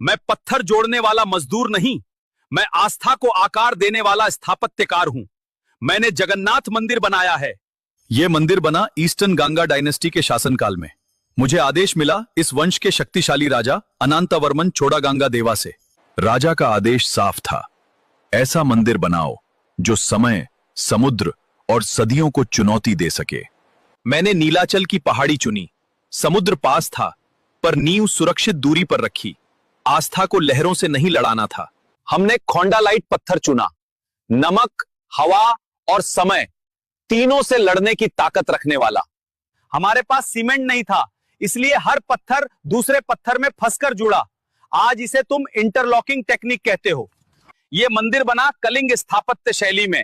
मैं पत्थर जोड़ने वाला मजदूर नहीं, मैं आस्था को आकार देने वाला स्थापत्यकार हूं। मैंने जगन्नाथ मंदिर बनाया है। यह मंदिर बना ईस्टर्न गंगा डायनेस्टी के शासनकाल में। मुझे आदेश मिला इस वंश के शक्तिशाली राजा अनंतवर्मन चोड़ागंगा देवा से। राजा का आदेश साफ था, ऐसा मंदिर बनाओ जो समय, समुद्र और सदियों को चुनौती दे सके। मैंने नीलाचल की पहाड़ी चुनी। समुद्र पास था, पर नींव सुरक्षित दूरी पर रखी। आस्था को लहरों से नहीं लड़ाना था। हमने खोंडालाइट पत्थर चुना। नमक, हवा और समय तीनों से लड़ने की ताकत रखने वाला। हमारे पास सीमेंट नहीं था, इसलिए हर पत्थर दूसरे पत्थर में फंसकर जुड़ा। आज इसे तुम इंटरलॉकिंग टेक्निक कहते हो। यह मंदिर बना कलिंग स्थापत्य शैली में।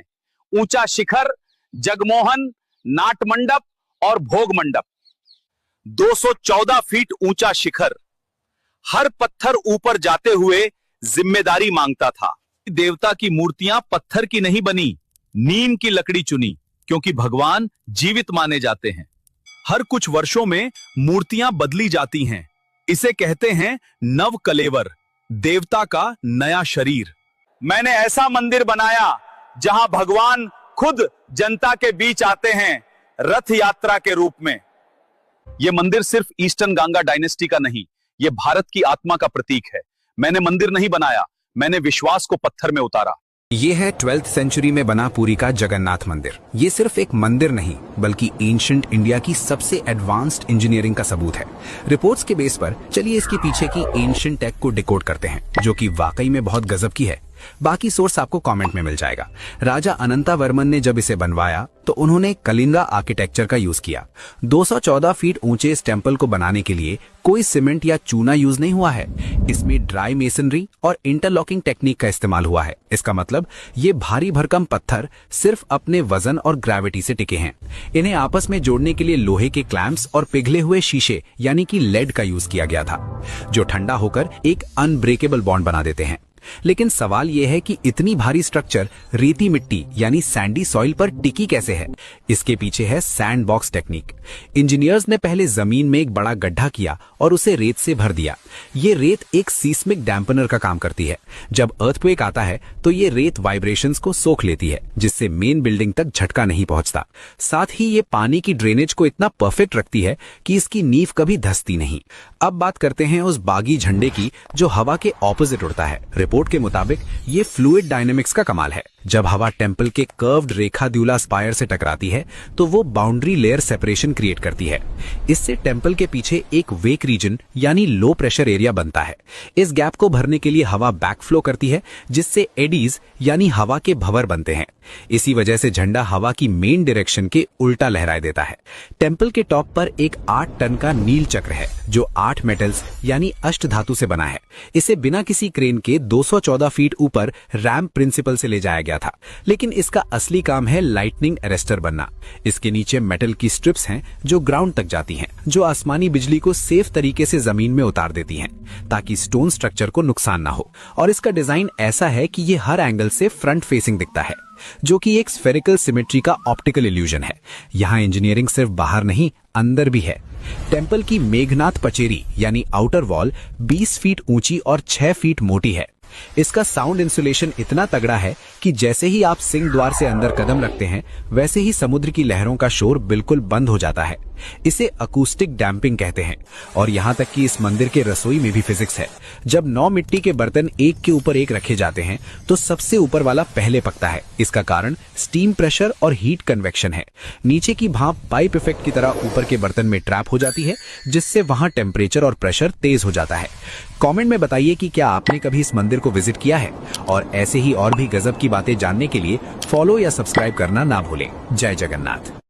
ऊंचा शिखर, जगमोहन, नाट मंडप और भोग मंडप। 214 फीट ऊंचा शिखर। हर पत्थर ऊपर जाते हुए जिम्मेदारी मांगता था। देवता की मूर्तियां पत्थर की नहीं बनी, नीम की लकड़ी चुनी, क्योंकि भगवान जीवित माने जाते हैं। हर कुछ वर्षों में मूर्तियां बदली जाती हैं। इसे कहते हैं नव कलेवर, देवता का नया शरीर। मैंने ऐसा मंदिर बनाया जहां भगवान खुद जनता के बीच आते हैं, रथ यात्रा के रूप में। यह मंदिर सिर्फ ईस्टर्न गंगा डायनेस्टी का नहीं, यह भारत की आत्मा का प्रतीक है। मैंने मंदिर नहीं बनाया, मैंने विश्वास को पत्थर में उतारा। ये है 12th सेंचुरी में बना पुरी का जगन्नाथ मंदिर। ये सिर्फ एक मंदिर नहीं, बल्कि एंशिएंट इंडिया की सबसे एडवांस्ड इंजीनियरिंग का सबूत है। रिपोर्ट्स के बेस पर चलिए इसके पीछे की एंशिएंट टेक को डिकोड करते हैं, जो कि वाकई में बहुत गजब की है। बाकी सोर्स आपको कमेंट में मिल जाएगा। राजा अनंतवर्मन ने जब इसे बनवाया तो उन्होंने कलिंगा आर्किटेक्चर का यूज किया। 214 फीट ऊंचे इस टेम्पल को बनाने के लिए कोई सीमेंट या चूना यूज नहीं हुआ है। इसमें ड्राई मेसनरी और इंटरलॉकिंग टेक्निक का इस्तेमाल हुआ है। इसका मतलब ये भारी भरकम पत्थर सिर्फ अपने वजन और ग्रेविटी से टिके हैं। इन्हें आपस में जोड़ने के लिए लोहे के क्लैंप्स और पिघले हुए शीशे यानी कि लेड का यूज किया गया था, जो ठंडा होकर एक अनब्रेकेबल बॉन्ड बना देते हैं। लेकिन सवाल यह है कि इतनी भारी स्ट्रक्चर रेती मिट्टी यानी सैंडी सॉइल पर टिकी कैसे है? इसके पीछे है सैंड बॉक्स टेक्निक। इंजीनियर्स ने पहले जमीन में एक बड़ा गड्ढा किया और उसे रेत से भर दिया। ये रेत एक सीस्मिक डैम्पनर का काम करती है। जब अर्थक्वेक आता है तो ये रेत वाइब्रेशंस को सोख लेती है, जिससे मेन बिल्डिंग तक झटका नहीं पहुंचता। साथ ही ये पानी की ड्रेनेज को इतना परफेक्ट रखती है कि इसकी नींव कभी धंसती नहीं। अब बात करते हैं उस बागी झंडे की जो हवा के ऑपोजिट उड़ता है। रिपोर्ट के मुताबिक ये फ्लूइड डायनेमिक्स का कमाल है। जब हवा टेम्पल के कर्व्ड रेखा द्यूला स्पायर से टकराती है तो वो बाउंड्री लेयर सेपरेशन क्रिएट करती है। इससे टेम्पल के पीछे एक वेक रीजन यानी लो प्रेशर एरिया बनता है। इस गैप को भरने के लिए हवा बैकफ्लो करती है, जिससे एडीज यानी हवा के भंवर बनते हैं। इसी वजह से झंडा हवा की मेन डायरेक्शन के उल्टा लहराए देता है। टेम्पल के टॉप पर एक 8 टन का नील चक्र है, जो 8 मेटल्स यानी अष्ट धातु से बना है। इसे बिना किसी क्रेन के 214 फीट ऊपर रैम्प प्रिंसिपल से ले जाया गया था। लेकिन इसका असली काम है लाइटनिंग अरेस्टर बनना। इसके नीचे मेटल की स्ट्रिप्स हैं जो ग्राउंड तक जाती हैं, जो आसमानी बिजली को सेफ तरीके से जमीन में उतार देती हैं, ताकि स्टोन स्ट्रक्चर को नुकसान ना हो। और इसका डिजाइन ऐसा है कि ये हर एंगल से फ्रंट फेसिंग दिखता है, जो कि एक स्फेरिकल सिमेट्री का ऑप्टिकल इल्यूजन है। यहाँ इंजीनियरिंग सिर्फ बाहर नहीं, अंदर भी है। टेम्पल की मेघनाथ पचेरी यानी आउटर वॉल 20 फीट ऊंची और 6 फीट मोटी है। इसका साउंड इंसुलेशन इतना तगड़ा है कि जैसे ही आप सिंह द्वार से अंदर कदम रखते हैं, वैसे ही समुद्र की लहरों का शोर बिल्कुल बंद हो जाता है। इसे अकूस्टिक डैम्पिंग कहते हैं। और यहाँ तक कि इस मंदिर के रसोई में भी फिजिक्स है। जब 9 मिट्टी के बर्तन एक के ऊपर एक रखे जाते हैं तो सबसे ऊपर वाला पहले पकता है। इसका कारण स्टीम प्रेशर और हीट कन्वेक्शन है। नीचे की भाप पाइप इफेक्ट की तरह ऊपर के बर्तन में ट्रैप हो जाती है, जिससे वहां टेम्परेचर और प्रेशर तेज हो जाता है। कमेंट में बताइए कि क्या आपने कभी इस मंदिर को विजिट किया है, और ऐसे ही और भी गजब की बातें जानने के लिए फॉलो या सब्सक्राइब करना ना भूलें। जय जगन्नाथ।